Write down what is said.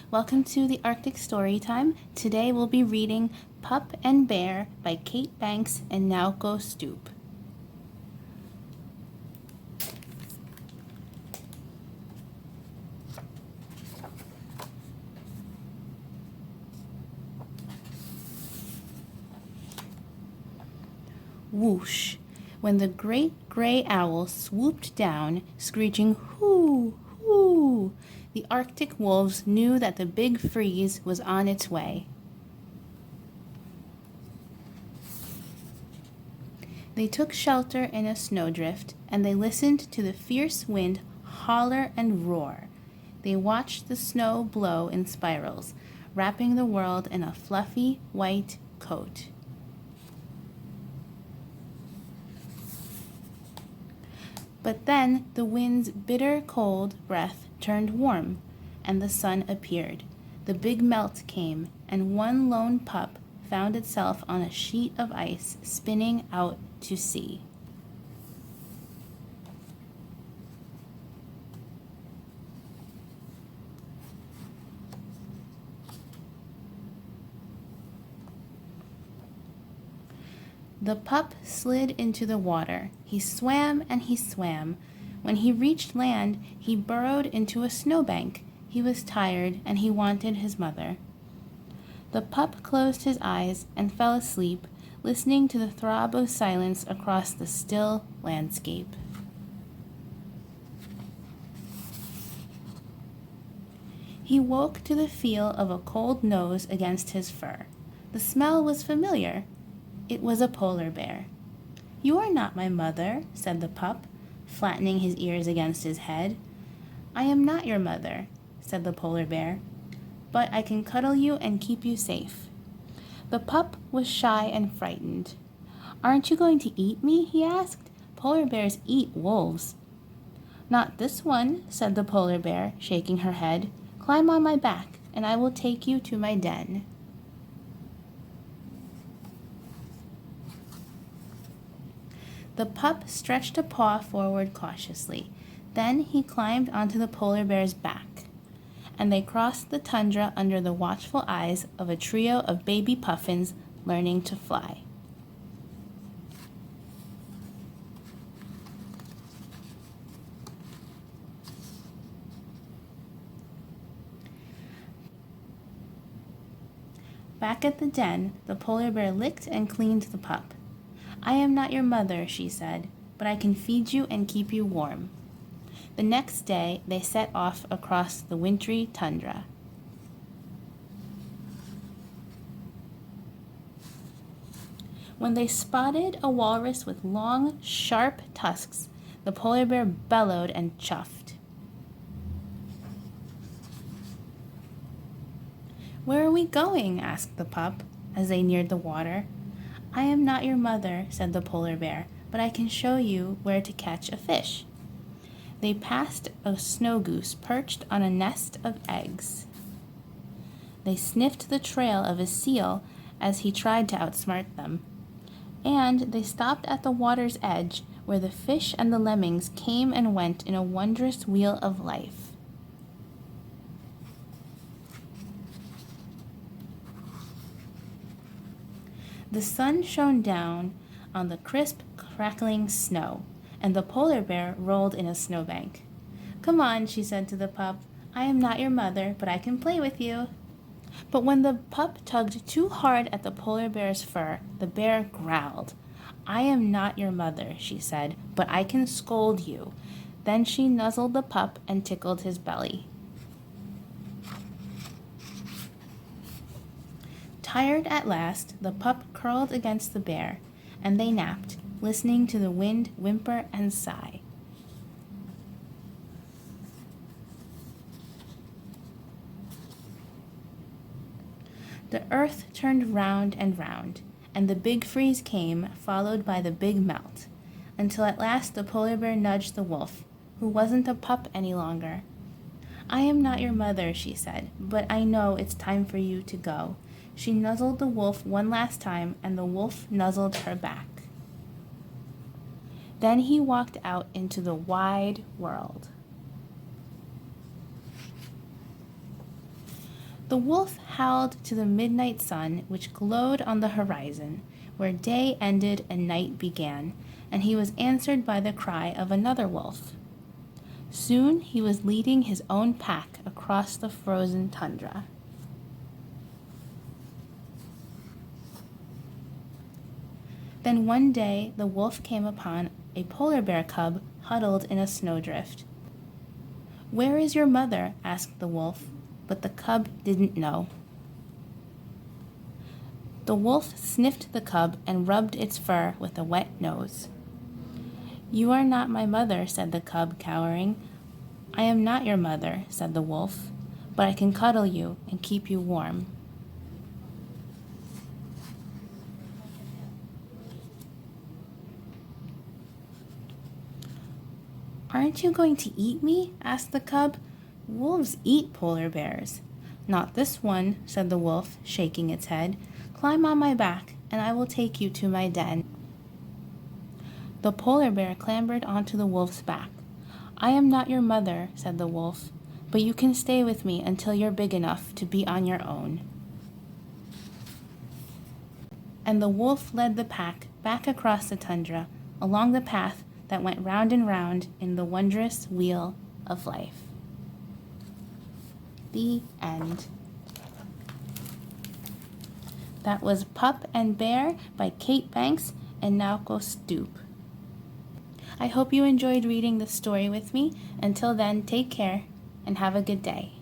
Welcome to the Arctic Storytime. Today we'll be reading Pup and Bear by Kate Banks and Naoko Stoop. Whoosh! When the great gray owl swooped down, screeching "Hoo! Hoo!" the Arctic wolves knew that the big freeze was on its way. They took shelter in a snowdrift, and they listened to the fierce wind holler and roar. They watched the snow blow in spirals, wrapping the world in a fluffy white coat. But then the wind's bitter cold breath turned warm, and the sun appeared. The big melt came, and one lone pup found itself on a sheet of ice spinning out to sea. The pup slid into the water. He swam and he swam. When he reached land, he burrowed into a snowbank. He was tired and he wanted his mother. The pup closed his eyes and fell asleep, listening to the throb of silence across the still landscape. He woke to the feel of a cold nose against his fur. The smell was familiar. It was a polar bear. "You are not my mother," said the pup, flattening his ears against his head. "I am not your mother," said the polar bear, "but I can cuddle you and keep you safe." The pup was shy and frightened. "Aren't you going to eat me?" he asked. "Polar bears eat wolves." "Not this one," said the polar bear, shaking her head. "Climb on my back, and I will take you to my den." The pup stretched a paw forward cautiously. Then he climbed onto the polar bear's back, and they crossed the tundra under the watchful eyes of a trio of baby puffins learning to fly. Back at the den, the polar bear licked and cleaned the pup. "I am not your mother," she said, "but I can feed you and keep you warm." The next day, they set off across the wintry tundra. When they spotted a walrus with long, sharp tusks, the polar bear bellowed and chuffed. "Where are we going?" asked the pup as they neared the water. "I am not your mother," said the polar bear, "but I can show you where to catch a fish." They passed a snow goose perched on a nest of eggs. They sniffed the trail of a seal as he tried to outsmart them. And they stopped at the water's edge, where the fish and the lemmings came and went in a wondrous wheel of life. The sun shone down on the crisp, crackling snow, and the polar bear rolled in a snowbank. "Come on," she said to the pup. "I am not your mother, but I can play with you." But when the pup tugged too hard at the polar bear's fur, the bear growled. "I am not your mother," she said, "but I can scold you." Then she nuzzled the pup and tickled his belly. Tired at last, the pup curled against the bear, and they napped, listening to the wind whimper and sigh. The earth turned round and round, and the big freeze came, followed by the big melt, until at last the polar bear nudged the wolf, who wasn't a pup any longer. "I am not your mother," she said, "but I know it's time for you to go." She nuzzled the wolf one last time, and the wolf nuzzled her back. Then he walked out into the wide world. The wolf howled to the midnight sun, which glowed on the horizon, where day ended and night began, and he was answered by the cry of another wolf. Soon he was leading his own pack across the frozen tundra. Then one day the wolf came upon a polar bear cub huddled in a snowdrift. "Where is your mother?" asked the wolf, but the cub didn't know. The wolf sniffed the cub and rubbed its fur with a wet nose. "You are not my mother," said the cub, cowering. "I am not your mother," said the wolf, "but I can cuddle you and keep you warm." "Aren't you going to eat me?" asked the cub. "Wolves eat polar bears." "Not this one," said the wolf, shaking its head. "Climb on my back, and I will take you to my den." The polar bear clambered onto the wolf's back. "I am not your mother," said the wolf, "but you can stay with me until you're big enough to be on your own." And the wolf led the pack back across the tundra, along the path that went round and round in the wondrous wheel of life. The end. That was Pup and Bear by Kate Banks and Naoko Stoop. I hope you enjoyed reading the story with me. Until then, take care and have a good day.